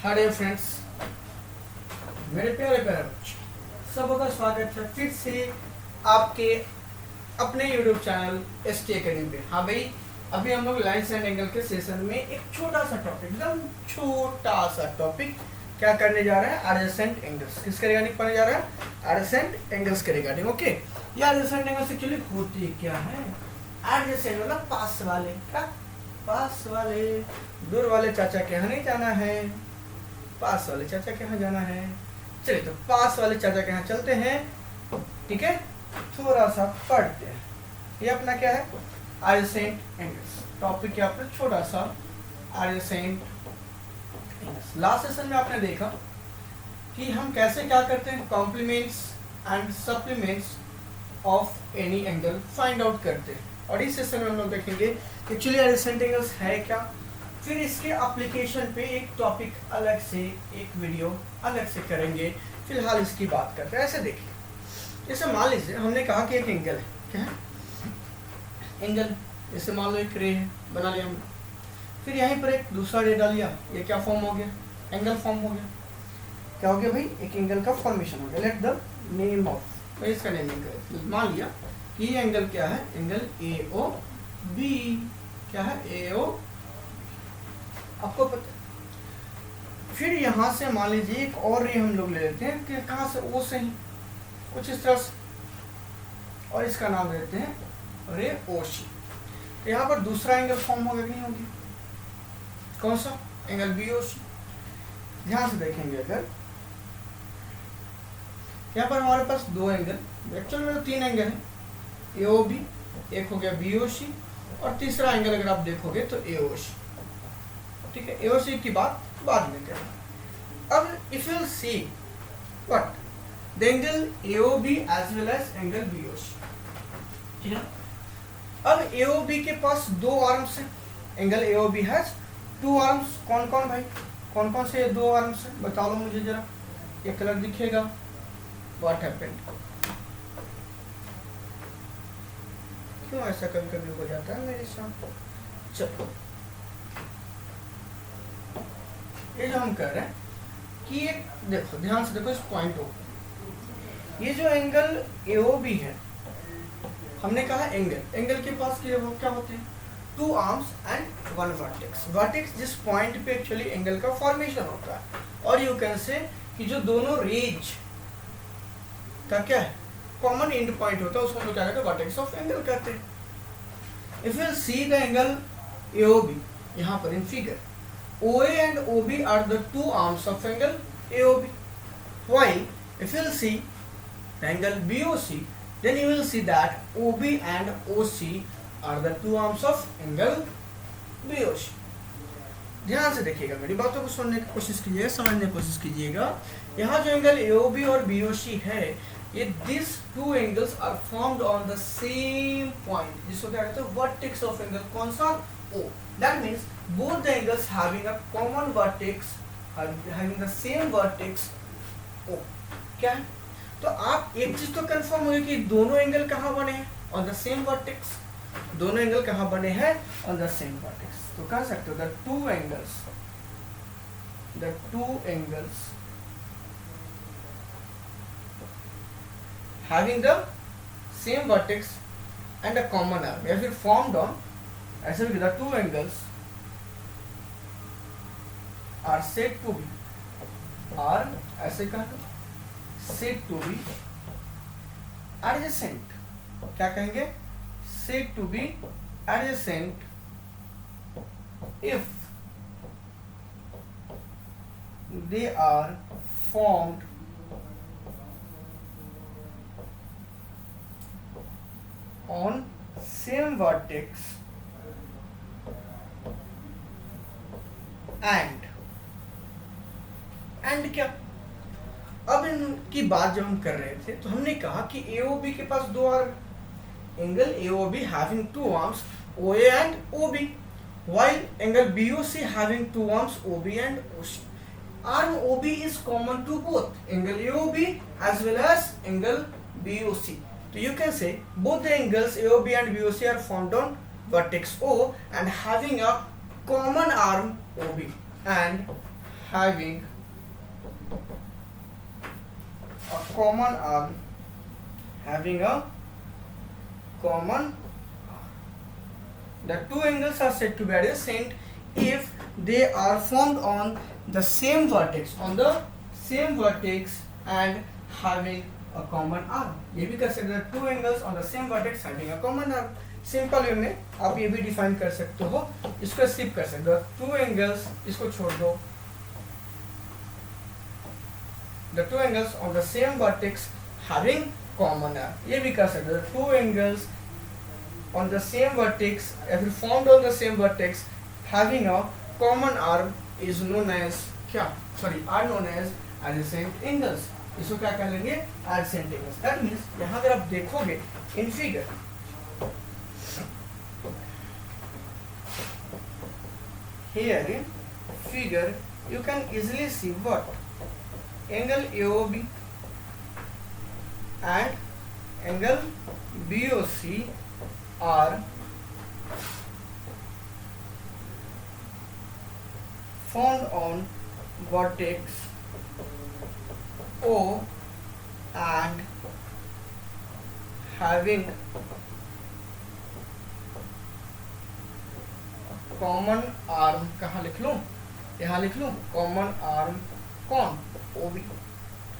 Hi friends, मेरे प्यारे प्यारे बच्चों, सबका स्वागत है फिर से आपके अपने YouTube चैनल ST Academy पे। हाँ भाई, अभी हम लोग लाइन्स एंड एंगल के सेशन में एक छोटा सा टॉपिक, एकदम छोटा सा टॉपिक क्या करने जा रहे हैं, एडजेसेंट एंगल्स। किसके रिगार्डिंग पढ़ने जा रहे हैं? एडजेसेंट एंगल्स के रिगार्डिंग। ओके, ये एडजेसेंट एंगल्स एक्चुअली होती क्या है? एडजेसेंट मतलब पास वाले। क्या? पास वाले। दूर वाले चाचा के यहाँ नहीं जाना है, पास वाले चाचा के यहाँ जाना है। चलिए तो पास वाले चाचा के यहाँ चलते हैं। ठीक है, थोड़ा सा पढ़ते हैं। ये अपना क्या है? Adjacent angles. टॉपिक क्या आपने छोटा सा एडजेसेंट एंगल्स। लास्ट सेशन में आपने देखा कि हम कैसे क्या करते हैं, complements and supplements of any angle find out करते हैं। और इस सेशन में हम लोग देखेंगे एक्चुअली एडजेसेंट एंगल्स है क्या, फिर इसके एप्लीकेशन पे एक टॉपिक अलग से, एक वीडियो अलग से करेंगे। फिलहाल इसकी बात करते हैं। ऐसे देखिए, जैसे मान लीजिए हमने कहा कि एक एंगल है। क्या है? एंगल। जैसे मान लो एक रे है, बना लिया हमने। फिर यहीं पर एक दूसरा रे डाल लिया, ये क्या फॉर्म हो गया? एंगल फॉर्म हो गया। क्या हो गया भाई? एक एंगल का फॉर्मेशन हो गया। लेट द नेम ऑफ, तो इसका नेमिंग करें। मान लिया कि ये एंगल क्या है? Angle AOB। क्या है? AO, आपको पता है। फिर यहाँ से मान लीजिए एक और रे हम लोग ले लेते हैं कि कहाँ से? O से ही, कुछ इस तरह से, और इसका नाम देते हैं रे OC। तो यहाँ पर दूसरा एंगल फॉर्म होगा कि नहीं होगी? कौन सा? Angle BOC। ध्यान से देखेंगे, अगर यहाँ पर हमारे पास दो एंगल, एक्चुअली में तो तीन एंगल है, AOB, एक हो गया BOC, और तीसरा एंगल अगर आप देखोगे तो AOC। ठीक है, AOC की बात बाद में करें। अब if you see what the angle AOB as well as angle BOC। ठीक है, अब AOB के पास दो आर्म्स हैं। Angle AOB has two arms. कौन कौन भाई? कौन कौन से दो आर्म्स हैं? बता लो मुझे जरा। ये कलर दिखेगा। What happened? क्यों ऐसा कभी कभी हो जाता है मेरे साथ? चलो, ये जो हम कर रहे हैं कि एक देखो, ध्यान से देखो इस पॉइंट को। ये जो एंगल AOB है, हमने कहा एंगल के पास क्या होते हैं? Two arms and one vertex. Vertex जिस पॉइंट पे एक्चुअली एंगल का फॉर्मेशन होता है। और यू कैन से कि जो दोनों रेज का क्या है, कॉमन एंड पॉइंट होता है, उसको हम लोग क्या कहते हैं? वर्टेक्स ऑफ एंगल कहते हैं। If you see the angle AOB यहाँ पर in figure, OA and OB are the two arms of angle AOB. While if you will see the angle BOC, then you will see that OB and OC are the two arms of angle BOC. ध्यान से देखिएगा, मेरी बातों को सुनने की कोशिश कीजिएगा, समझने की कोशिश कीजिएगा। यहाँ जो एंगल AOB और BOC है, ये this two angles are formed on the same point, जिसको क्या कहते हैं? Vertex of angle. कौन सा? O. That means both the angles having a common vertex, having the same vertex O. क्या है? तो आप एक चीज तो कंफर्म होगी कि दोनों एंगल कहाँ बने हैं? On the same vertex. दोनों एंगल कहाँ बने हैं? On the same vertex. तो कह सकते हो the two angles having the same vertex and a common arm, या फिर formed on, ऐसे भी the two angles are said to be, are ऐसे कहा said to be adjacent। क्या कहेंगे? said to be adjacent if they are formed on same vertex and क्या? अब इनकी बात जब हम कर रहे थे तो हमने कहा कि AOB के पास दो arm, angle AOB having two arms OA and OB, while angle BOC having two arms OB and OC. Arm OB is common to both angle AOB as well as angle BOC. So you can say both the angles AOB and BOC are formed on vertex O and having a common arm OB and having a common arm, having a common arm. The two angles are said to be adjacent if they are formed on the same vertex, and having a common arm. ये भी कर सकते हैं, two angles on the same vertex having a common arm. Simple way में आप ये भी define कर सकते हो, इसको स्किप कर सकते हो, टू एंगल्स, इसको छोड़ दो, the two angles on the same vertex having common arm. ये भी कर सकते हो, two angles on the same vertex, if formed on the same vertex having a common arm is known as क्या, sorry, are known as adjacent angles. इसको क्या कह लेंगे, adjacent angles. That means यहाँ अगर आप देखोगे in figure, here in figure you can easily see what, angle AOB and angle BOC are found on vertex O and having common arm. कहाँ लिख लूँ, यहाँ लिख लूँ, कॉमन आर्म कौन, ओबी.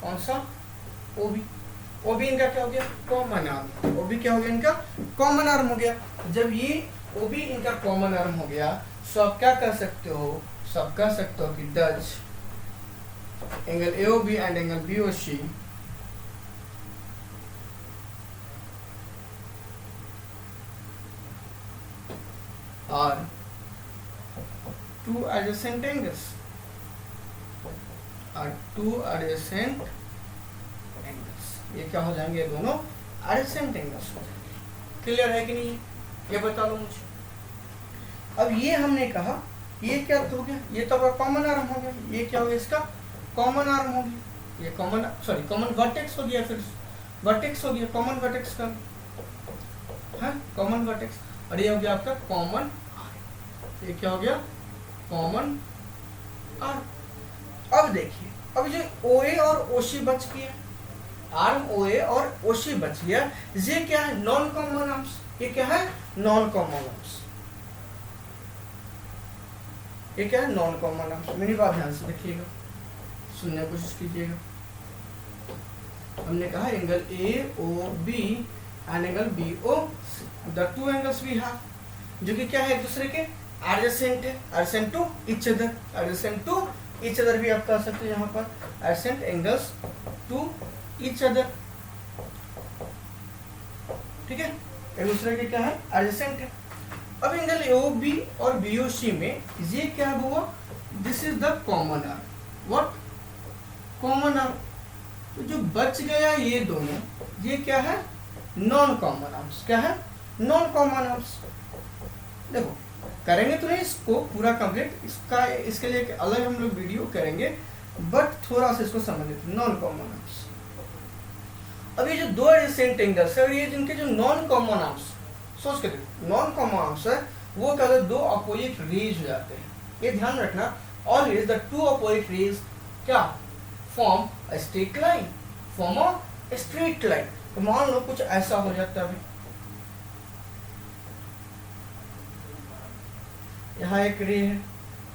कौन सा, ओबी. ओबी इनका क्या हो गया, कॉमन आर्म. ओबी क्या हो गया, इनका कॉमन आर्म हो गया. जब ये ओबी इनका कॉमन आर्म हो गया, तो आप क्या कर सकते हो, सब कह सकते हो कि डच angle AOB and angle BOC are two adjacent angles, are two adjacent angles. ये क्या हो जाएंगे, दोनों adjacent angles हो जाएंगे. क्लियर है कि नहीं, ये बता दो मुझे. अब ये हमने कहा, ये क्या हो गया, ये तो कॉमन आर्म हो गया. ये क्या हो गया, इसका कॉमन आर्म हो गया. ये कॉमन, सॉरी, कॉमन वर्टेक्स हो गया, फिर वर्टेक्स हो गया, कॉमन वर्टेक्स का, हाँ, कॉमन वर्टेक्स. और ये हो गया आपका कॉमन आर्म. ये क्या हो गया, कॉमन आर्म. अब देखिए, अब जो OA और OC बच गया, आर्म OA और OC बच गया, ये क्या है, नॉन कॉमन आर्म्स. ये क्या है, नॉन कॉमन आर्म्स. ये क्या है, नॉन कॉमन आर्म्स. मेरी बात ध्यान से देखिएगा, सुनने की कोशिश कीजिएगा. हमने कहा angle AOB and angle BOC, the two angles we have, जो कि क्या है, एक दूसरे के adjacent है, adjacent to each other, adjacent to each other भी आप कह सकते हो यहाँ पर, adjacent angles to each other. ठीक है, एक दूसरे के क्या है, adjacent है. अब एंगल AOB और BOC में ये क्या हुआ, this is the common arm. What, common arm. तो जो बच गया ये दोनों, ये क्या है, नॉन कॉमन आर्म्स. क्या है, नॉन कॉमन आर्म्स. देखो करेंगे तो नहीं इसको पूरा कंप्लीट, इसका इसके लिए एक अलग हम लोग वीडियो करेंगे, बट थोड़ा सा इसको समझ लेते. Non common arms. अब ये जो दो एडजेसेंट एंगल्स है और ये जिनके जो नॉन कॉमन आर्म्स, सोच के देखो, नॉन कॉमन आर्म्स है वो क्या, दो अपोजिट रेज हो जाते हैं. ये ध्यान रखना, always the two opposite rays क्या, form a straight line, form a straight line. तो मान लो कुछ ऐसा हो जाता है, अभी यहाँ एक रे है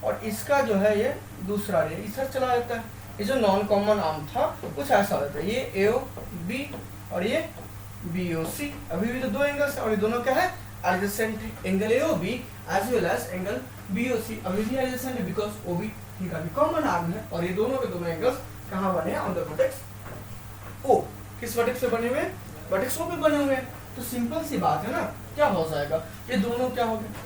और इसका जो है ये दूसरा रे इधर चला जाता है. ये जो नॉन कॉमन आर्म था कुछ ऐसा होता है, ये AOB और ये BOC. अभी भी तो दो एंगल्स है और ये दोनों क्या है, एडजेसेंट है. Angle AOB as well as angle BOC अभी भी एडजेसेंट है, बिकॉज OB इनका भी कॉमन आर्म है. और ये दोनों के दोनों एंगल्स कहाँ बने हैं, ऑन द वर्टेक्स O. किस वर्टेक्स पे बने हुए हैं, वर्टेक्स O पे बने हुए हैं. तो सिंपल सी बात है ना, क्या हो जाएगा, ये दोनों क्या हो गए.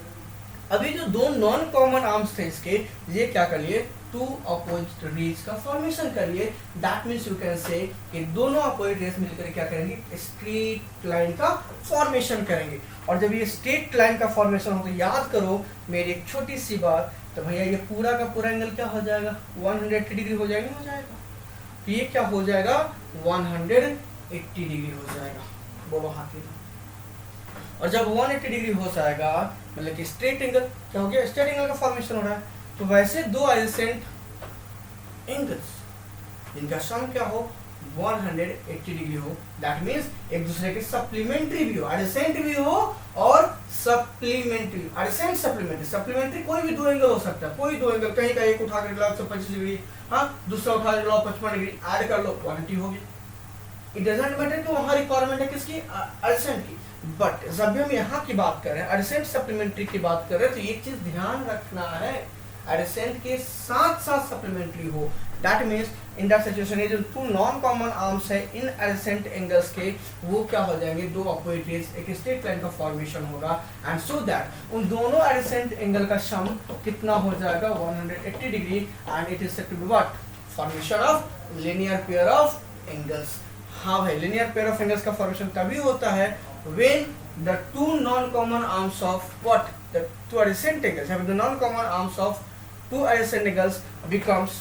अभी जो दो नॉन कॉमन आर्म्स थे इसके, ये क्या कर लिए, टू अपोजिट रेज का फॉर्मेशन कर लिए. That means you can say कि दोनों अपोजिट रेज मिलकर क्या करेंगे, स्ट्रेट लाइन का फॉर्मेशन करेंगे. और जब ये स्ट्रेट लाइन का फॉर्मेशन हो तो याद करो मेरी एक छोटी सी बात, तो भैया ये पूरा का पूरा एंगल क्या हो जाएगा, 180 डिग्री हो जाएगा, हो जाएगा. तो ये क्या हो जाएगा, 180 डिग्री हो जाएगा. बोलो हाथ की. और जब 180 डिग्री हो जाएगा मतलब कि स्ट्रेट एंगल क्या हो गया, स्ट्रेट एंगल का फॉर्मेशन हो रहा है. तो वैसे दो एडजेसेंट एंगल्स जिनका सम क्या हो 180 डिग्री हो, दैट मीन्स एक दूसरे के सप्लीमेंट्री भी हो, एडजेसेंट भी हो और सप्लीमेंट्री। एडजेसेंट सप्लीमेंट्री, सप्लीमेंट्री कोई भी दो एंगल हो सकता है, कोई दो एंगल, कहीं का एक उठा कर लो 125 डिग्री, हाँ दूसरा उठा कर लो 55 डिग्री, ऐड कर लो 180 हो गया। इट डजंट मैटर कि वहां रिक्वायरमेंट है किसकी, एडजेसेंट की। बट जब भी हम यहाँ की बात कर रहे हैं, एडजेसेंट सप्लीमेंट्री की बात कर रहे हैं, तो एक चीज ध्यान रखना है, एडजेसेंट के साथ साथ सप्लीमेंट्री हो। That means in that situation ये जो टू नॉन कॉमन आर्म्स है इन एडजेसेंट एंगल्स के, वो क्या हो जाएंगे, दो अपोजिट रेज, एक स्ट्रेट लाइन का फॉर्मेशन होगा, एंड सो दैट उन दोनों एडजेसेंट एंगल का सम कितना हो जाएगा 180 degree, and it is said to be what, formation of linear pair of angles. हाँ भाई, लीनियर पेयर ऑफ एंगल्स का फॉर्मेशन तभी होता है when the two non-common arms of what, the two adjacent angles, having the non-common arms of two adjacent angles becomes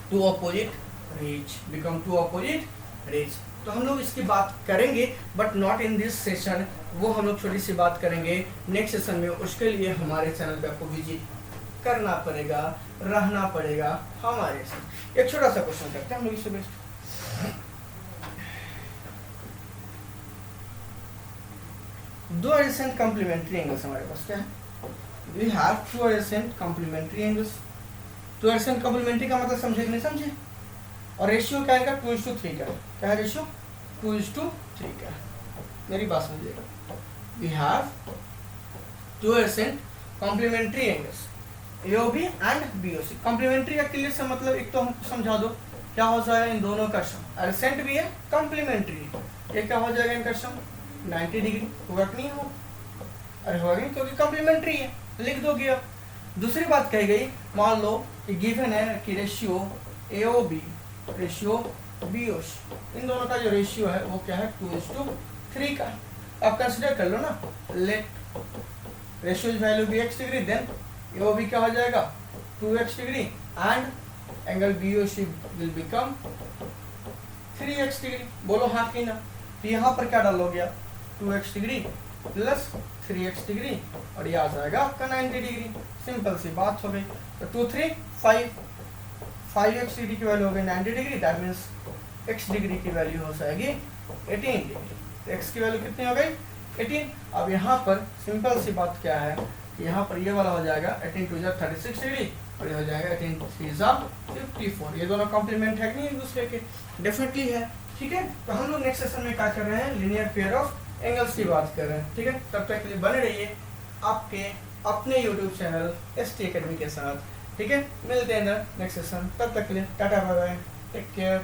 two opposite rays, become two opposite rays। तो हम लोग इसकी बात करेंगे but not in this session, वो हम लोग छोटी सी बात करेंगे नेक्स्ट सेशन में। उसके लिए हमारे चैनल पे आपको विजिट करना पड़ेगा, रहना पड़ेगा हमारे साथ। एक छोटा सा क्वेश्चन करते हैं हम लोग इससे बेस्ट। दो एडजेसेंट कॉम्प्लीमेंट्री एंगल्स हमारे पास क्या है, we have two adjacent complementary angles. Two adjacent complementary का मतलब समझे कि नहीं समझे, और रेशियो क्या है, 2:3 का, क्या है रेशियो, 2:3 का। मेरी बात समझिएगा, we have two adjacent complementary angles, AOB and BOC। Complementary का क्लियर से मतलब एक तो हम समझा दो क्या हो जाएगा, इन दोनों का सम, एडजेसेंट भी है कॉम्प्लीमेंट्री, ये क्या हो जाएगा इनका सम 90 डिग्री, होगा कि नहीं हो, अरे होगा नहीं, क्योंकि कॉम्प्लीमेंट्री है, लिख दोगे आप। दूसरी बात कही गई, मान लो कि गिवन है कि रेशियो AOB रेशियो BOC, इन दोनों का जो रेशियो है वो क्या है 2:3 का। आप कंसिडर कर लो ना, लेट रेशियो वैल्यू भी x डिग्री, देन AOB क्या हो जाएगा 2x degree, and angle BOC will become 3x degree. बोलो हाँ कि ना। तो यहाँ पर क्या डालोगे आप, 2x degree plus 3x degree, और ये आ जाएगा आपका 90 डिग्री। सिंपल सी बात हो गई। तो 2 3 5, 5x डिग्री की वैल्यू हो गई 90 degree, that means x degree की वैल्यू हो जाएगी 18 डिग्री। x की वैल्यू कितनी हो गई 18। अब यहाँ पर सिंपल सी बात क्या है, यहाँ पर ये वाला हो जाएगा 18 2 36 डिग्री, और ये हो जाएगा 18 3 54। ये दोनों कॉम्प्लीमेंट है कि नहीं एक दूसरे के, डेफिनेटली है। ठीक है, तो हम लोग नेक्स्ट सेशन में क्या कर रहे हैं, लीनियर पेयर ऑफ एंगल्स की बात कर रहे हैं। ठीक है, तब तक के लिए बने रहिए आपके अपने YouTube चैनल ST Academy के साथ। ठीक है, मिलते हैं नेक्स्ट सेशन, तब तक के लिए tata bye bye, take care.